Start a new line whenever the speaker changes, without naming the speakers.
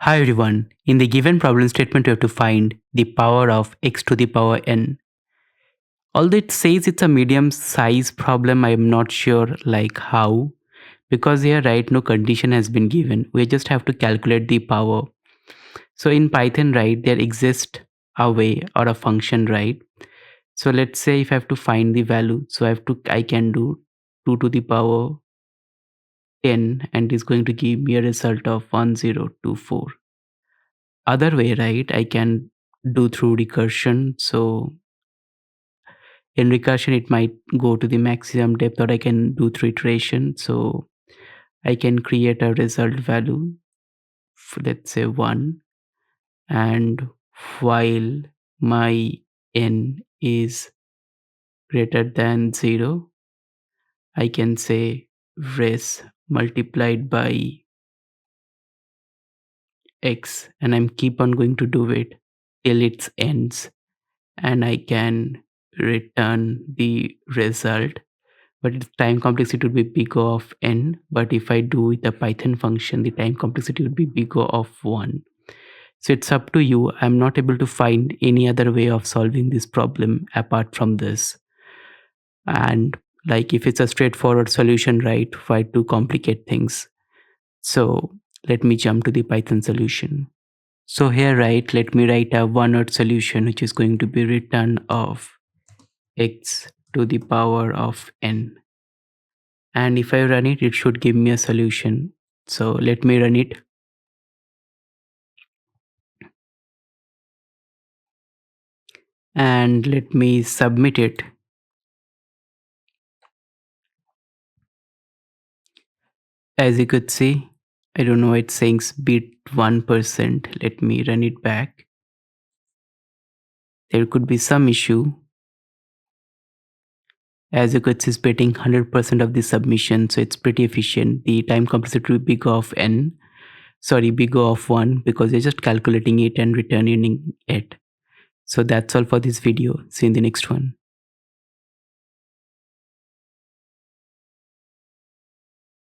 Hi everyone. In the given problem statement, you have to find the power of x to the power n. Although it says it's a medium size problem, I am not sure how, because here right no condition has been given. We just have to calculate the power. So in Python, right, there exists a way or a function, right? So let's say if I have to find the value, so I can do 2 to the power 10 and it's going to give me a result of 1024. Other way, right, I can do through recursion. So in recursion it might go to the maximum depth, or I can do through iteration. So I can create a result value, let's say 1, and while my n is greater than 0, I can say res multiplied by x, and I'm keep on going to do it till it ends, and I can return the result, but its time complexity would be big O of n. But if I do with a Python function, the time complexity would be big O of 1. So it's up to you. I'm not able to find any other way of solving this problem apart from this. And if it's a straightforward solution, right, why to complicate things? So let me jump to the Python solution. So here, right, let me write a one-word solution, which is going to be return of x to the power of n. And if I run it, it should give me a solution. So let me run it. And let me submit it. As you could see, I don't know, it's saying speed 1%. Let me run it back. There could be some issue. As you could see, it's beating 100% of the submission, so it's pretty efficient. The time complexity will be big O of n. Sorry, big O of 1, because you're just calculating it and returning it. So that's all for this video. See you in the next one.